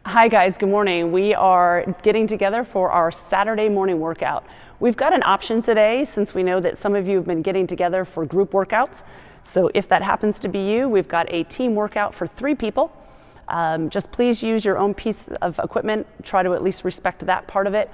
Hi guys, good morning. We are getting together for our Saturday morning workout. We've got an option today since we know that some of you have been getting together for group workouts. So if that happens to be you, we've got a team workout for 3 people. Just please use your own piece of equipment. Try to at least respect that part of it.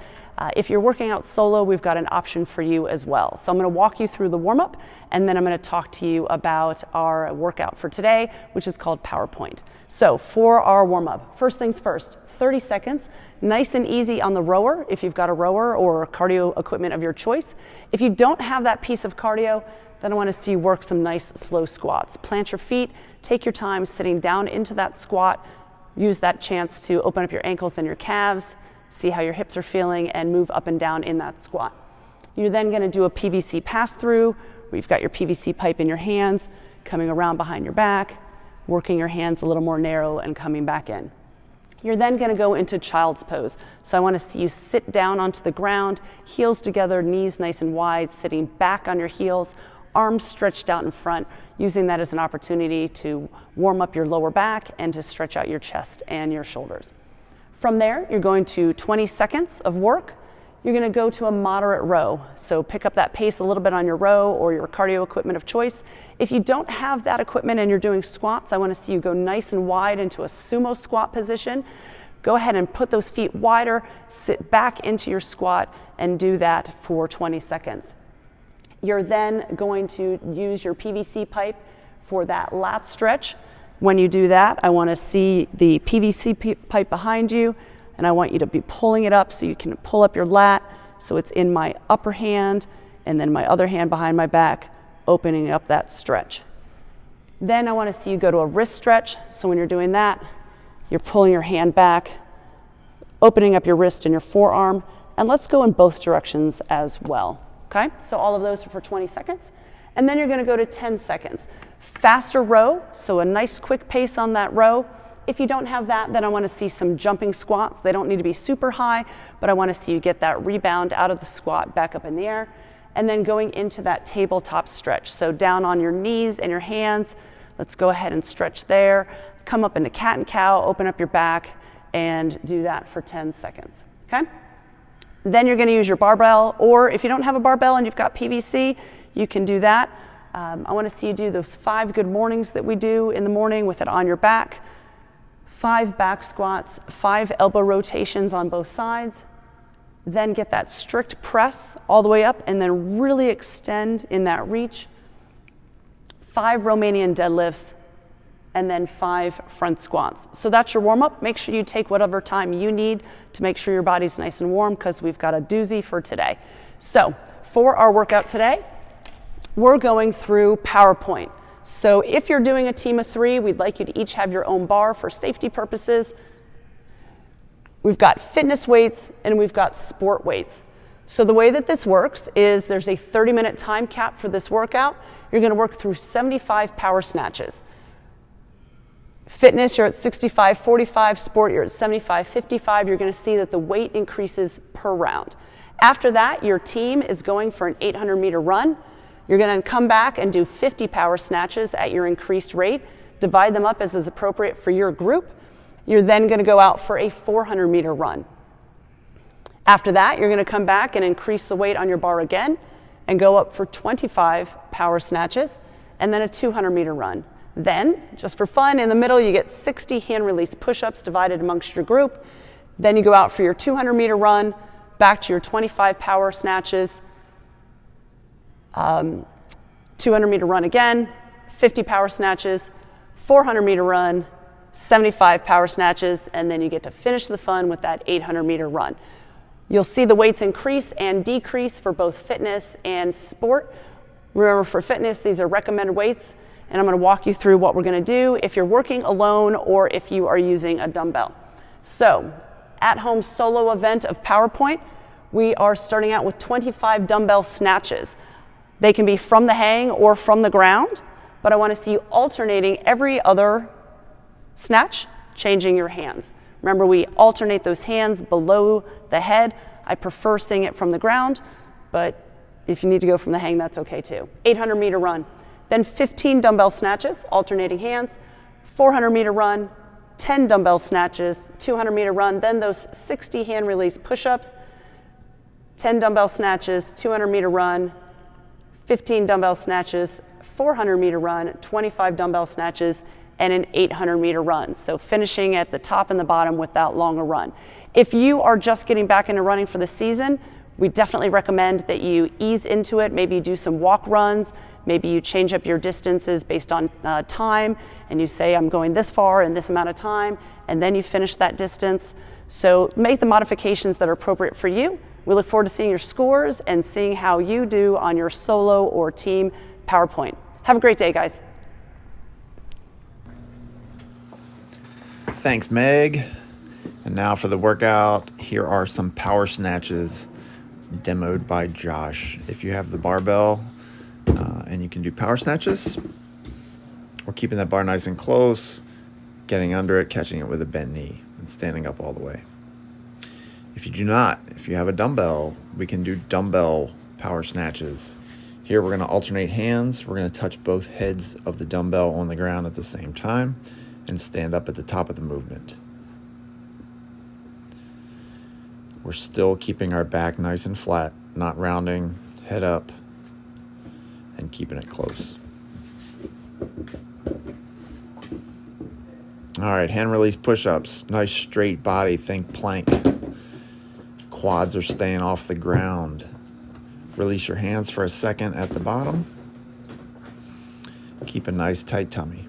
If you're working out solo, we've got an option for you as well. So I'm going to walk you through the warm-up, and then I'm going to talk to you about our workout for today, which is called PowerPoint. So for our warm-up, first things first, 30 seconds, nice and easy on the rower if you've got a rower or cardio equipment of your choice. If you don't have that piece of cardio, then I want to see you work some nice slow squats. Plant your feet, take your time sitting down into that squat. Use that chance to open up your ankles and your calves, see how your hips are feeling, and move up and down in that squat. You're then going to do a PVC pass-through, where you've got your PVC pipe in your hands, coming around behind your back, working your hands a little more narrow and coming back in. You're then going to go into child's pose. So I want to see you sit down onto the ground, heels together, knees nice and wide, sitting back on your heels, arms stretched out in front, using that as an opportunity to warm up your lower back and to stretch out your chest and your shoulders. From there, you're going to 20 seconds of work. You're going to go to a moderate row. So pick up that pace a little bit on your row or your cardio equipment of choice. If you don't have that equipment and you're doing squats, I want to see you go nice and wide into a sumo squat position. Go ahead and put those feet wider, sit back into your squat, and do that for 20 seconds. You're then going to use your PVC pipe for that lat stretch. When you do that, I want to see the PVC pipe behind you, and I want you to be pulling it up so you can pull up your lat so it's in my upper hand, and then my other hand behind my back, opening up that stretch. Then I want to see you go to a wrist stretch. So when you're doing that, you're pulling your hand back, opening up your wrist and your forearm, and let's go in both directions as well. Okay, so all of those are for 20 seconds. And then you're going to go to 10 seconds. Faster row, so a nice quick pace on that row. If you don't have that, then I want to see some jumping squats. They don't need to be super high, but I want to see you get that rebound out of the squat back up in the air. And then going into that tabletop stretch. So down on your knees and your hands. Let's go ahead and stretch there. Come up into cat and cow, open up your back, and do that for 10 seconds. Okay? Then you're going to use your barbell, or if you don't have a barbell and you've got PVC, you can do that. I want to see you do those 5 good mornings that we do in the morning with it on your back. 5 back squats, 5 elbow rotations on both sides. Then get that strict press all the way up and then really extend in that reach. 5 Romanian deadlifts, and then 5 front squats. So that's your warm-up. Make sure you take whatever time you need to make sure your body's nice and warm, because we've got a doozy for today. So for our workout today, we're going through PowerPoint. So if you're doing a team of 3, we'd like you to each have your own bar for safety purposes. We've got fitness weights and we've got sport weights. So the way that this works is there's a 30-minute time cap for this workout. You're going to work through 75 power snatches. Fitness, you're at 65-45, sport, you're at 75-55. You're going to see that the weight increases per round. After that, your team is going for an 800-meter run. You're going to come back and do 50 power snatches at your increased rate. Divide them up as is appropriate for your group. You're then going to go out for a 400-meter run. After that, you're going to come back and increase the weight on your bar again and go up for 25 power snatches and then a 200-meter run. Then, just for fun, in the middle, you get 60 hand release push-ups divided amongst your group. Then you go out for your 200-meter run, back to your 25 power snatches, 200-meter run again, 50 power snatches, 400-meter run, 75 power snatches, and then you get to finish the fun with that 800-meter run. You'll see the weights increase and decrease for both fitness and sport. Remember, for fitness, these are recommended weights, and I'm going to walk you through what we're going to do if you're working alone or if you are using a dumbbell. So, at-home solo event of PowerPoint, we are starting out with 25 dumbbell snatches. They can be from the hang or from the ground, but I want to see you alternating every other snatch, changing your hands. Remember, we alternate those hands below the head. I prefer seeing it from the ground, but if you need to go from the hang, that's okay too. 800-meter run. Then 15 dumbbell snatches, alternating hands, 400-meter run, 10 dumbbell snatches, 200-meter run, then those 60 hand release push-ups, 10 dumbbell snatches, 200-meter run, 15 dumbbell snatches, 400-meter run, 25 dumbbell snatches, and an 800-meter run. So finishing at the top and the bottom with that longer run. If you are just getting back into running for the season, we definitely recommend that you ease into it. Maybe you do some walk runs, maybe you change up your distances based on time, and you say, I'm going this far in this amount of time, and then you finish that distance. So make the modifications that are appropriate for you. We look forward to seeing your scores and seeing how you do on your solo or team PowerPoint. Have a great day, guys. Thanks, Meg. And now for the workout, here are some power snatches demoed by Josh. If you have the barbell and you can do power snatches, we're keeping that bar nice and close, getting under it, catching it with a bent knee, and standing up all the way. If you do not, if you have a dumbbell, we can do dumbbell power snatches. Here we're going to alternate hands. We're going to touch both heads of the dumbbell on the ground at the same time and stand up at the top of the movement. We're still keeping our back nice and flat, not rounding, head up, and keeping it close. All right, hand release push-ups. Nice straight body, think plank. Quads are staying off the ground. Release your hands for a second at the bottom. Keep a nice tight tummy.